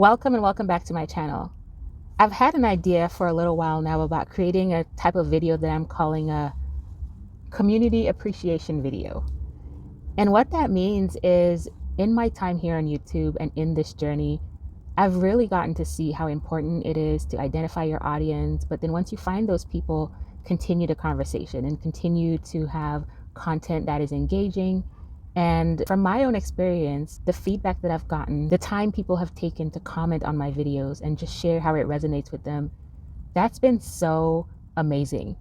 Welcome and welcome back to my channel. I've had an idea for a little while now about creating a type of video that I'm calling a community appreciation video. And what that means is, in my time here on YouTube and in this journey, I've really gotten to see how important it is to identify your audience, but then once you find those people, continue the conversation and continue to have content that is engaging. And from my own experience, the feedback that I've gotten, the time people have taken to comment on my videos and just share how it resonates with them, that's been so amazing.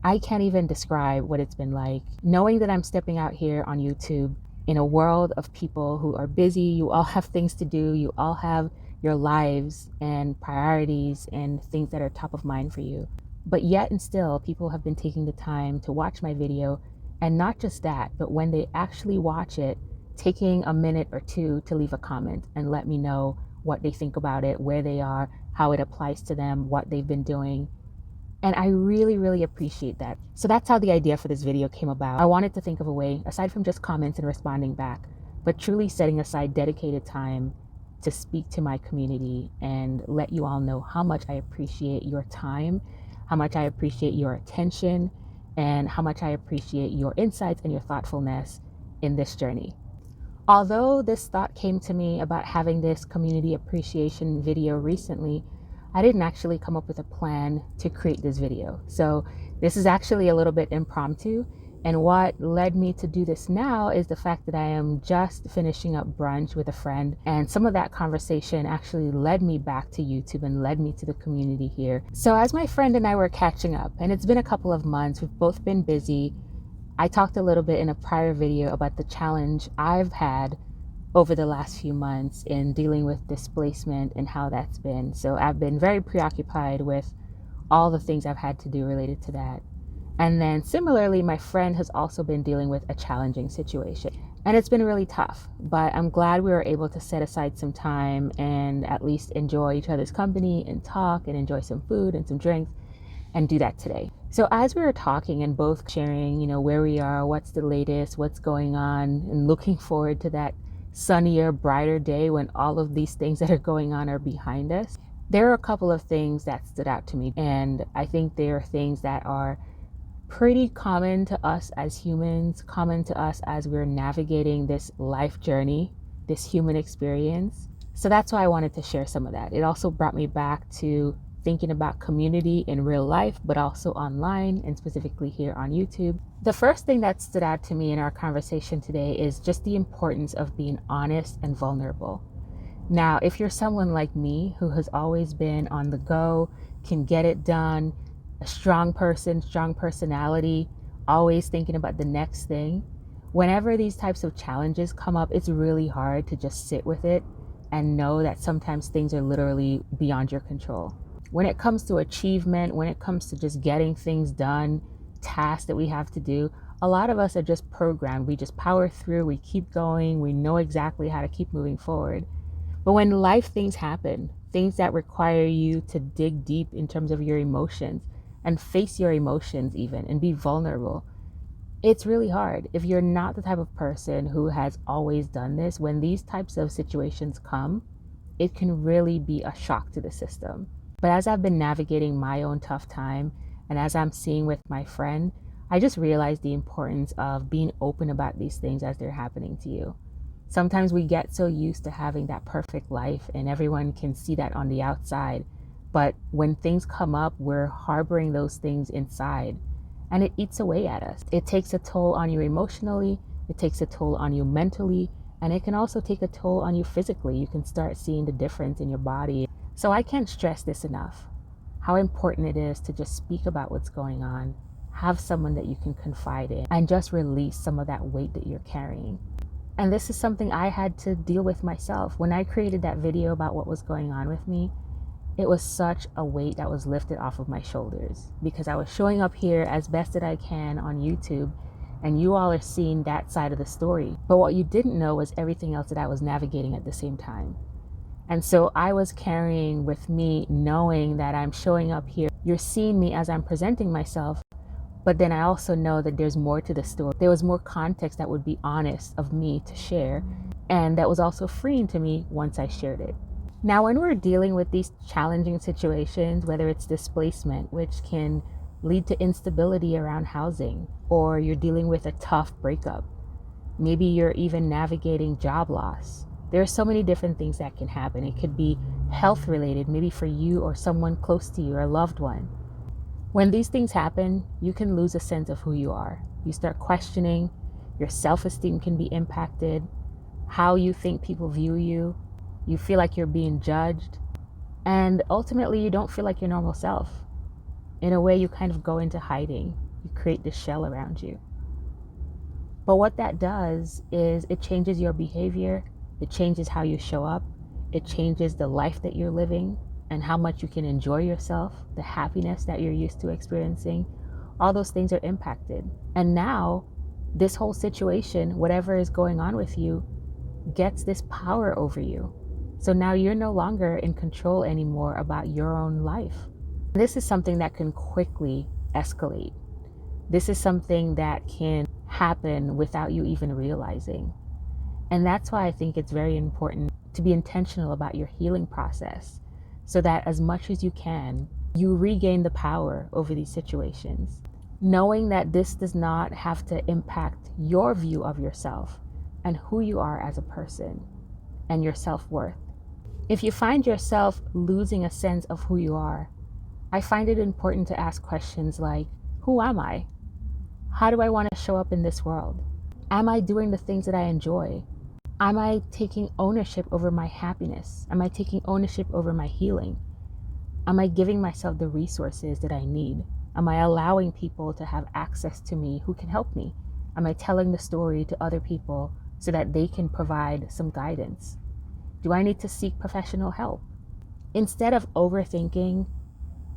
I can't even describe what it's been like. Knowing that I'm stepping out here on YouTube in a world of people who are busy, you all have things to do, you all have your lives and priorities and things that are top of mind for you. But yet and still, people have been taking the time to watch my video. And not just that, but when they actually watch it, taking a minute or two to leave a comment and let me know what they think about it, where they are, how it applies to them, what they've been doing. And I really, really appreciate that. So that's how the idea for this video came about. I wanted to think of a way, aside from just comments and responding back, but truly setting aside dedicated time to speak to my community and let you all know how much I appreciate your time, how much I appreciate your attention, and how much I appreciate your insights and your thoughtfulness in this journey. Although this thought came to me about having this community appreciation video recently, I didn't actually come up with a plan to create this video. So this is actually a little bit impromptu. And what led me to do this now is the fact that I am just finishing up brunch with a friend. And some of that conversation actually led me back to YouTube and led me to the community here. So as my friend and I were catching up, and it's been a couple of months, we've both been busy. I talked a little bit in a prior video about the challenge I've had over the last few months in dealing with displacement and how that's been. So I've been very preoccupied with all the things I've had to do related to that. And then similarly, my friend has also been dealing with a challenging situation. And it's been really tough, but I'm glad we were able to set aside some time and at least enjoy each other's company and talk and enjoy some food and some drinks and do that today. So as we were talking and both sharing, where we are, what's the latest, what's going on, and looking forward to that sunnier, brighter day when all of these things that are going on are behind us, there are a couple of things that stood out to me. And I think they are things that are pretty common to us as humans, common to us as we're navigating this life journey, this human experience. So that's why I wanted to share some of that. It also brought me back to thinking about community in real life, but also online and specifically here on YouTube. The first thing that stood out to me in our conversation today is just the importance of being honest and vulnerable. Now, if you're someone like me who has always been on the go, can get it done, a strong person, strong personality, always thinking about the next thing, whenever these types of challenges come up, it's really hard to just sit with it and know that sometimes things are literally beyond your control. When it comes to achievement, when it comes to just getting things done, tasks that we have to do, a lot of us are just programmed. We just power through, we keep going, we know exactly how to keep moving forward. But when life things happen, things that require you to dig deep in terms of your emotions and face your emotions even and be vulnerable, it's really hard. If you're not the type of person who has always done this, when these types of situations come, it can really be a shock to the system. But as I've been navigating my own tough time, and as I'm seeing with my friend, I just realized the importance of being open about these things as they're happening to you. Sometimes we get so used to having that perfect life and everyone can see that on the outside. But when things come up, we're harboring those things inside and it eats away at us. It takes a toll on you emotionally, it takes a toll on you mentally, and it can also take a toll on you physically. You can start seeing the difference in your body. So I can't stress this enough, how important it is to just speak about what's going on, have someone that you can confide in, and just release some of that weight that you're carrying. And this is something I had to deal with myself. When I created that video about what was going on with me, it was such a weight that was lifted off of my shoulders because I was showing up here as best that I can on YouTube, and you all are seeing that side of the story. But what you didn't know was everything else that I was navigating at the same time. And so I was carrying with me knowing that I'm showing up here. You're seeing me as I'm presenting myself, but then I also know that there's more to the story. There was more context that would be honest of me to share, and that was also freeing to me once I shared it. Now, when we're dealing with these challenging situations, whether it's displacement, which can lead to instability around housing, or you're dealing with a tough breakup, maybe you're even navigating job loss. There are so many different things that can happen. It could be health related, maybe for you or someone close to you or a loved one. When these things happen, you can lose a sense of who you are. You start questioning, your self-esteem can be impacted, how you think people view you. You feel like you're being judged, and ultimately you don't feel like your normal self. In a way, you kind of go into hiding. You create this shell around you. But what that does is it changes your behavior, it changes how you show up, it changes the life that you're living and how much you can enjoy yourself, the happiness that you're used to experiencing. All those things are impacted. And now, this whole situation, whatever is going on with you, gets this power over you. So now you're no longer in control anymore about your own life. This is something that can quickly escalate. This is something that can happen without you even realizing. And that's why I think it's very important to be intentional about your healing process, so that as much as you can, you regain the power over these situations. Knowing that this does not have to impact your view of yourself and who you are as a person and your self-worth. If you find yourself losing a sense of who you are, I find it important to ask questions like, who am I? How do I want to show up in this world? Am I doing the things that I enjoy? Am I taking ownership over my happiness? Am I taking ownership over my healing? Am I giving myself the resources that I need? Am I allowing people to have access to me who can help me? Am I telling the story to other people so that they can provide some guidance? Do I need to seek professional help? Instead of overthinking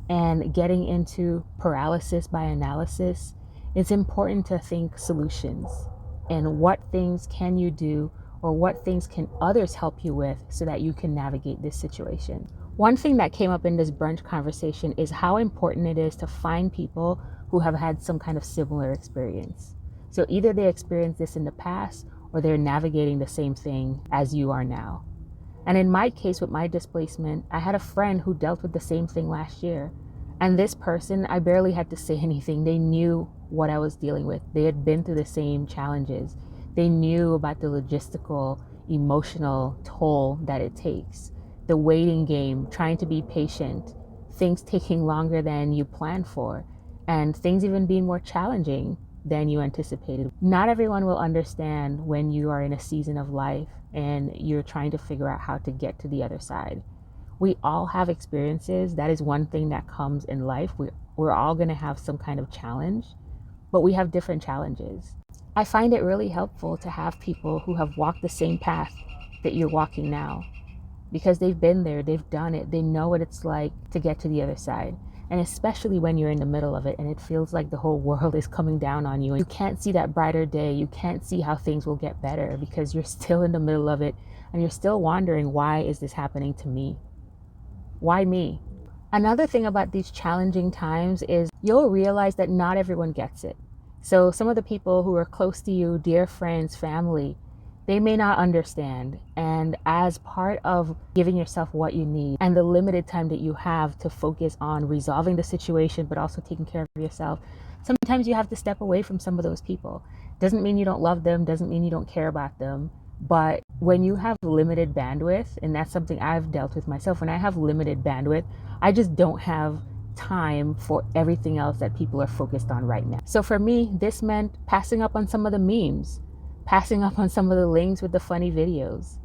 and getting into paralysis by analysis, it's important to think solutions and what things can you do or what things can others help you with so that you can navigate this situation. One thing that came up in this brunch conversation is how important it is to find people who have had some kind of similar experience. So either they experienced this in the past or they're navigating the same thing as you are now. And in my case with my displacement, I had a friend who dealt with the same thing last year. And this person, I barely had to say anything. They knew what I was dealing with. They had been through the same challenges. They knew about the logistical, emotional toll that it takes. The waiting game, trying to be patient, things taking longer than you planned for, and things even being more challenging than you anticipated. Not everyone will understand when you are in a season of life and you're trying to figure out how to get to the other side. We all have experiences. That is one thing that comes in life. We're all going to have some kind of challenge, but we have different challenges. I find it really helpful to have people who have walked the same path that you're walking now, because they've been there, they've done it, they know what it's like to get to the other side. And especially when you're in the middle of it and it feels like the whole world is coming down on you and you can't see that brighter day, you can't see how things will get better because you're still in the middle of it and you're still wondering, why is this happening to me? Why me? Another thing about these challenging times is you'll realize that not everyone gets it. So some of the people who are close to you, dear friends, family, they may not understand. And as part of giving yourself what you need and the limited time that you have to focus on resolving the situation, but also taking care of yourself, sometimes you have to step away from some of those people. Doesn't mean you don't love them, doesn't mean you don't care about them. But when you have limited bandwidth, and that's something I've dealt with myself, when I have limited bandwidth, I just don't have time for everything else that people are focused on right now. So for me, this meant passing up on some of the memes, passing up on some of the links with the funny videos.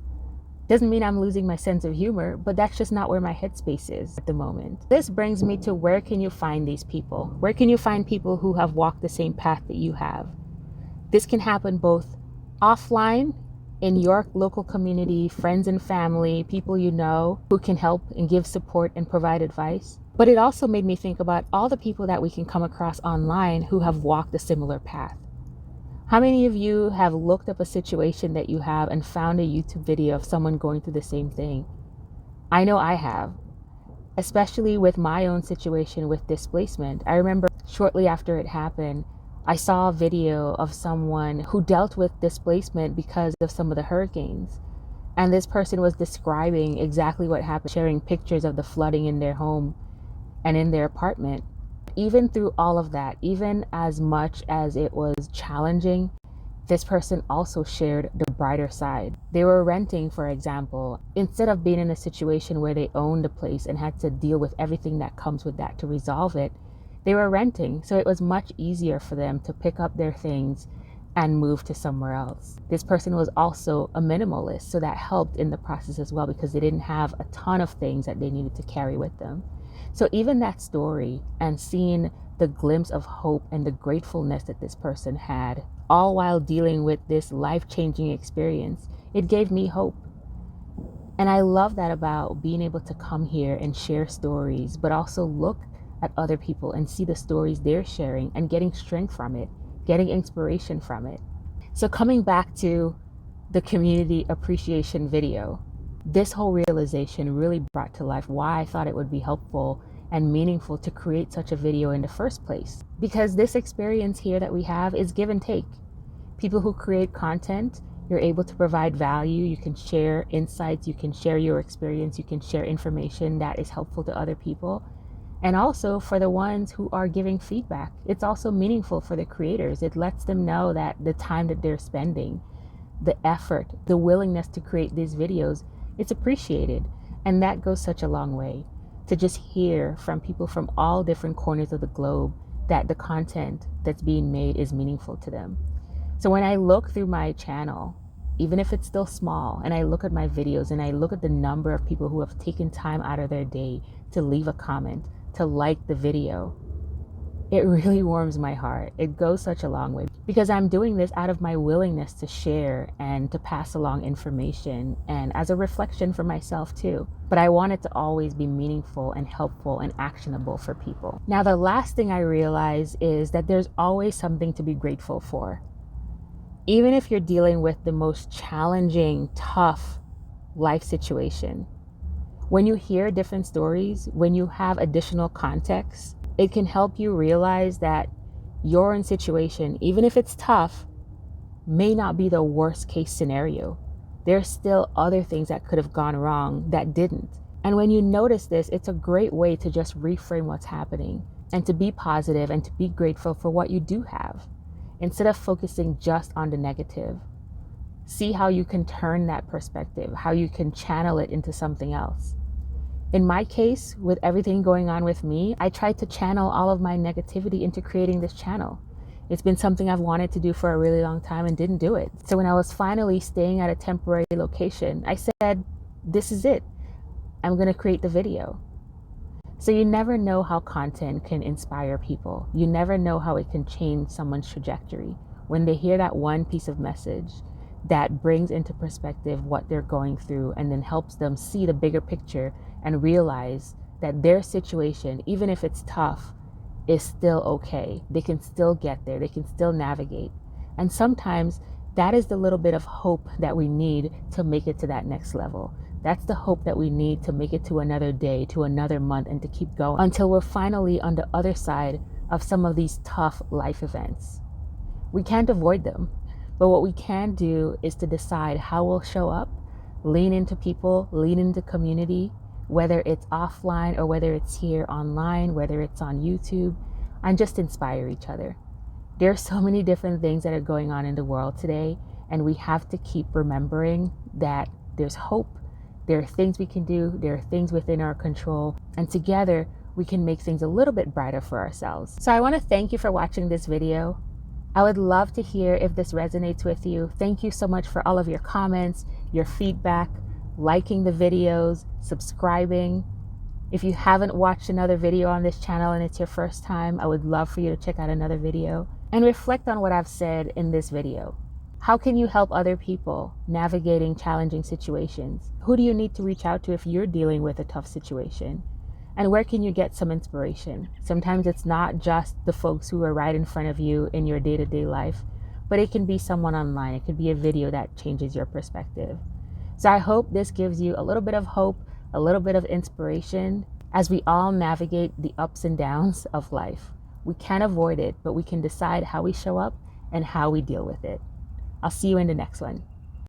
Doesn't mean I'm losing my sense of humor, but that's just not where my headspace is at the moment. This brings me to, where can you find these people? Where can you find people who have walked the same path that you have? This can happen both offline, in your local community, friends and family, people you know who can help and give support and provide advice. But it also made me think about all the people that we can come across online who have walked a similar path. How many of you have looked up a situation that you have and found a YouTube video of someone going through the same thing? I know I have, especially with my own situation with displacement. I remember shortly after it happened, I saw a video of someone who dealt with displacement because of some of the hurricanes. And this person was describing exactly what happened, sharing pictures of the flooding in their home and in their apartment. Even through all of that, even as much as it was challenging, this person also shared the brighter side. They were renting, for example. Instead of being in a situation where they owned a place and had to deal with everything that comes with that to resolve it, they were renting. So it was much easier for them to pick up their things and move to somewhere else. This person was also a minimalist, so that helped in the process as well, because they didn't have a ton of things that they needed to carry with them. So even that story and seeing the glimpse of hope and the gratefulness that this person had, all while dealing with this life-changing experience, it gave me hope. And I love that about being able to come here and share stories, but also look at other people and see the stories they're sharing and getting strength from it, getting inspiration from it. So coming back to the community appreciation video, this whole realization really brought to life why I thought it would be helpful and meaningful to create such a video in the first place. Because this experience here that we have is give and take. People who create content, you're able to provide value, you can share insights, you can share your experience, you can share information that is helpful to other people. And also for the ones who are giving feedback, it's also meaningful for the creators. It lets them know that the time that they're spending, the effort, the willingness to create these videos, it's appreciated. And that goes such a long way, to just hear from people from all different corners of the globe that the content that's being made is meaningful to them. So when I look through my channel, even if it's still small, and I look at my videos and I look at the number of people who have taken time out of their day to leave a comment, to like the video, it really warms my heart. It goes such a long way, because I'm doing this out of my willingness to share and to pass along information, and as a reflection for myself too. But I want it to always be meaningful and helpful and actionable for people. Now, the last thing I realize is that there's always something to be grateful for. Even if you're dealing with the most challenging, tough life situation, when you hear different stories, when you have additional context, it can help you realize that your own situation, even if it's tough, may not be the worst case scenario. There's still other things that could have gone wrong that didn't. And when you notice this, it's a great way to just reframe what's happening and to be positive and to be grateful for what you do have, instead of focusing just on the negative. See how you can turn that perspective, how you can channel it into something else. In my case, with everything going on with me, I tried to channel all of my negativity into creating this channel. It's been something I've wanted to do for a really long time and didn't do it. So when I was finally staying at a temporary location, I said, this is it. I'm going to create the video. So you never know how content can inspire people. You never know how it can change someone's trajectory when they hear that one piece of message that brings into perspective what they're going through and then helps them see the bigger picture and realize that their situation, even if it's tough, is still okay. They can still get there. They can still navigate. And sometimes that is the little bit of hope that we need to make it to that next level. That's the hope that we need to make it to another day, to another month, and to keep going until we're finally on the other side of some of these tough life events. We can't avoid them, but what we can do is to decide how we'll show up, lean into people, lean into community, whether it's offline or whether it's here online, whether it's on YouTube, and just inspire each other. There are so many different things that are going on in the world today, and we have to keep remembering that there's hope, there are things we can do, there are things within our control, and together we can make things a little bit brighter for ourselves. So I want to thank you for watching this video. I would love to hear if this resonates with you. Thank you so much for all of your comments, your feedback, liking the videos, subscribing. If you haven't watched another video on this channel and it's your first time, I would love for you to check out another video and reflect on what I've said in this video. How can you help other people navigating challenging situations? Who do you need to reach out to if you're dealing with a tough situation? And where can you get some inspiration? Sometimes it's not just the folks who are right in front of you in your day-to-day life, but it can be someone online. It could be a video that changes your perspective. So I hope this gives you a little bit of hope, a little bit of inspiration as we all navigate the ups and downs of life. We can't avoid it, but we can decide how we show up and how we deal with it. I'll see you in the next one.